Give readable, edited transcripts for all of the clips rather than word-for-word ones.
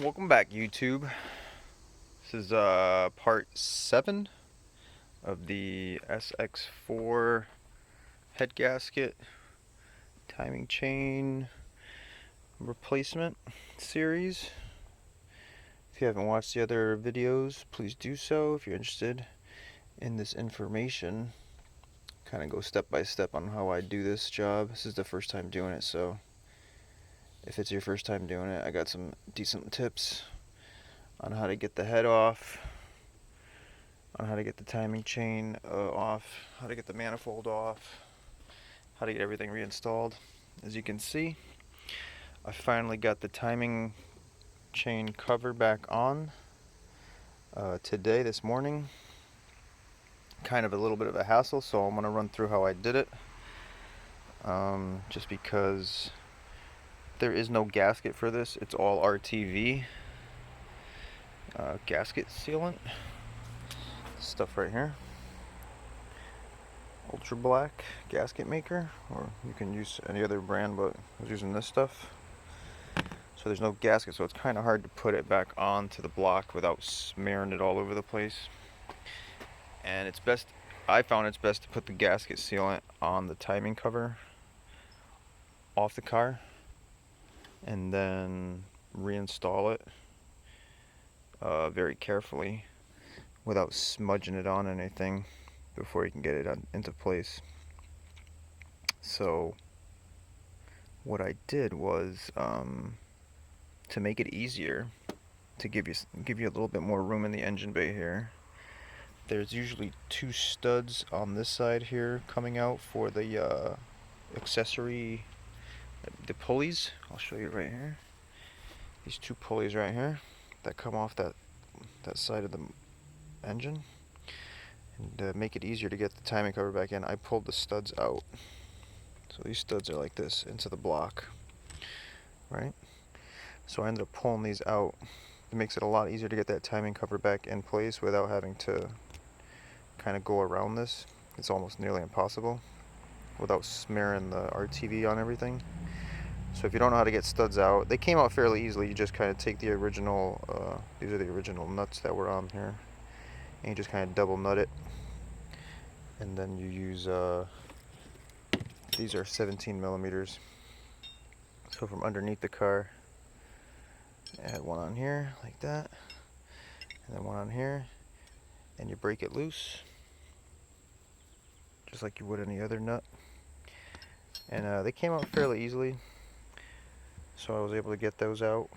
Welcome back, YouTube. This is part 7 of the SX4 head gasket timing chain replacement series. If you haven't watched the other videos, please do so. If you're interested in this information, kind of go step by step on how I do this job. This is the first time doing it, so if it's your first time doing it, I got some decent tips on how to get the head off, on how to get the timing chain off, how to get the manifold off, how to get everything reinstalled. As you can see, I finally got the timing chain cover back on today, this morning. Kind of a little bit of a hassle, so I'm going to run through how I did it. Just because there is no gasket for this, it's all RTV gasket sealant stuff right here. Ultra black gasket maker, or you can use any other brand, but I was using this stuff. So there's no gasket, so it's kind of hard to put it back onto the block without smearing it all over the place. And I found it's best to put the gasket sealant on the timing cover off the car and then reinstall it very carefully without smudging it on anything before you can get it into place. So what I did was, to make it easier, to give you a little bit more room in the engine bay here, there's usually 2 studs on this side here coming out for the accessory, the pulleys. I'll show you right here. These 2 pulleys right here that come off that side of the engine. And to make it easier to get the timing cover back in, I pulled the studs out. So these studs are like this into the block, right? So I ended up pulling these out. It makes it a lot easier to get that timing cover back in place without having to kind of go around this. It's almost nearly impossible without smearing the RTV on everything. So if you don't know how to get studs out, they came out fairly easily. You just kind of take the original, these are the original nuts that were on here, and you just kind of double nut it. And then you use, these are 17 millimeters. So from underneath the car, add one on here like that, and then one on here, and you break it loose just like you would any other nut. And they came out fairly easily, so I was able to get those out.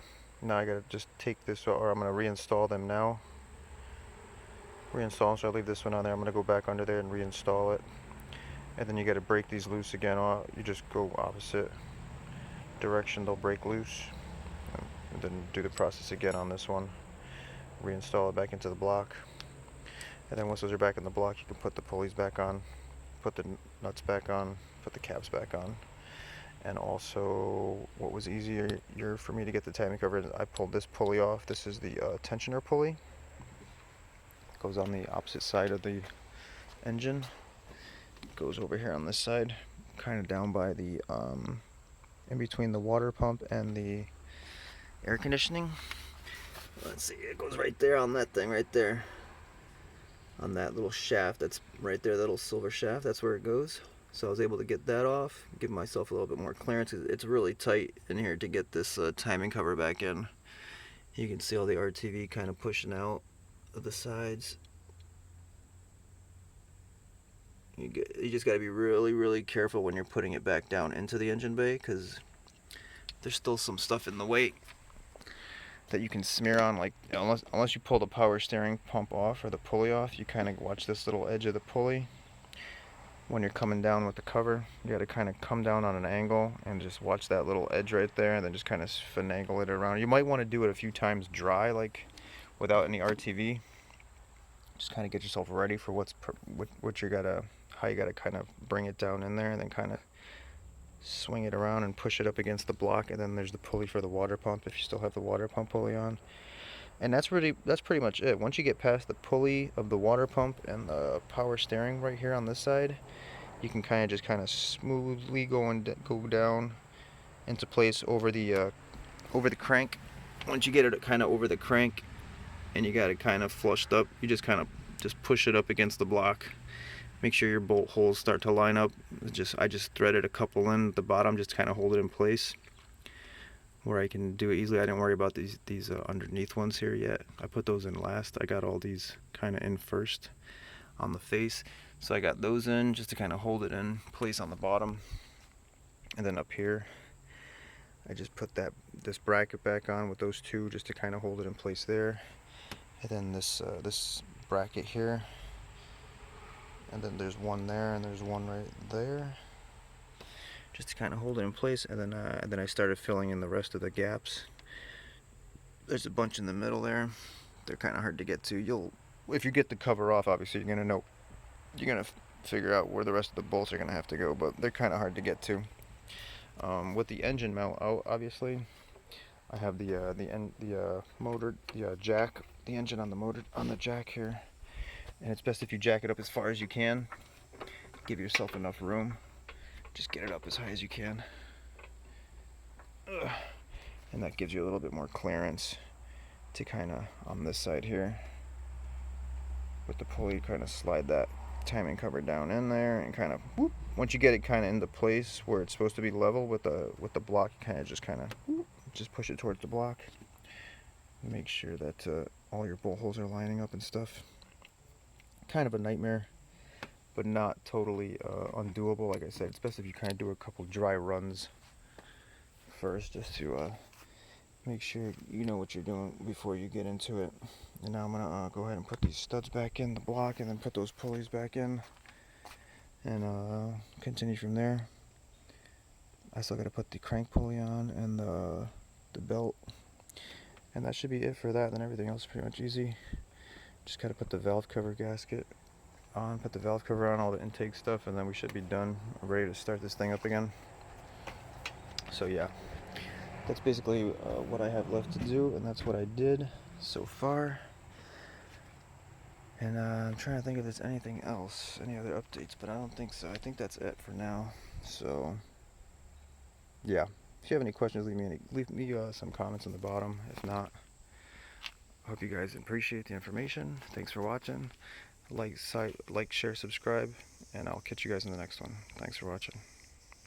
Now I gotta just take this, or I'm gonna reinstall them now. Reinstall them, so I leave this one on there. I'm gonna go back under there and reinstall it. And then you gotta break these loose again. You just go opposite direction, they'll break loose. And then do the process again on this one. Reinstall it back into the block. And then once those are back in the block, you can put the pulleys back on, put the nuts back on, put the caps back on. And also, what was easier for me to get the timing cover, I pulled this pulley off. This is the tensioner pulley. It goes on the opposite side of the engine. It goes over here on this side, kind of down by the, in between the water pump and the air conditioning. Let's see, it goes right there on that thing right there. On that little shaft that's right there, that little silver shaft, that's where it goes. So I was able to get that off, give myself a little bit more clearance. It's really tight in here to get this timing cover back in. You can see all the RTV kind of pushing out of the sides. You just got to be really careful when you're putting it back down into the engine bay, because there's still some stuff in the way that you can smear on. Like, unless you pull the power steering pump off or the pulley off, you kind of watch this little edge of the pulley. When you're coming down with the cover, you got to kind of come down on an angle and just watch that little edge right there, and then just kind of finagle it around. You might want to do it a few times dry, like without any RTV. Just kind of get yourself ready for how you gotta kind of bring it down in there, and then kind of swing it around and push it up against the block. And then there's the pulley for the water pump if you still have the water pump pulley on. And that's pretty much it. Once you get past the pulley of the water pump and the power steering right here on this side, you can kind of smoothly go down into place over the crank once you get it kind of over the crank and you got it kind of flushed up, you just kind of push it up against the block. Make sure your bolt holes start to line up. I just threaded a couple in at the bottom, just kind of hold it in place where I can do it easily. I didn't worry about these underneath ones here yet. I put those in last. I got all these kind of in first on the face. So I got those in just to kind of hold it in place on the bottom. And then up here, I just put this bracket back on with those two just to kind of hold it in place there. And then this bracket here. And then there's one there and there's one right there. Just to kind of hold it in place, and then I started filling in the rest of the gaps. There's a bunch in the middle there. They're kind of hard to get to. If you get the cover off, obviously you're gonna figure out where the rest of the bolts are gonna have to go, but they're kind of hard to get to. With the engine mount out, obviously, I have the jack, the engine on the jack here, and it's best if you jack it up as far as you can. Give yourself enough room. Just get it up as high as you can. And that gives you a little bit more clearance to kind of, on this side here, with the pulley, kind of slide that timing cover down in there and kind of, whoop. Once you get it kind of into place where it's supposed to be level with the block, you just push it towards the block. Make sure that all your bolt holes are lining up and stuff. Kind of a nightmare, but not totally undoable. Like I said, it's best if you kind of do a couple dry runs first, just to make sure you know what you're doing before you get into it. And now I'm gonna go ahead and put these studs back in the block, and then put those pulleys back in, and continue from there. I still gotta put the crank pulley on and the belt, and that should be it for that. Then everything else is pretty much easy. Just gotta put the valve cover gasket on, put the valve cover on, all the intake stuff, and then we should be done, ready to start this thing up again. So yeah, that's basically what I have left to do, and that's what I did so far. And I'm trying to think if there's anything else, any other updates, but I don't think so. I think that's it for now. So yeah, if you have any questions, leave me some comments on the bottom. If not, I hope you guys appreciate the information. Thanks for watching. Like, share, subscribe, and I'll catch you guys in the next one. Thanks for watching.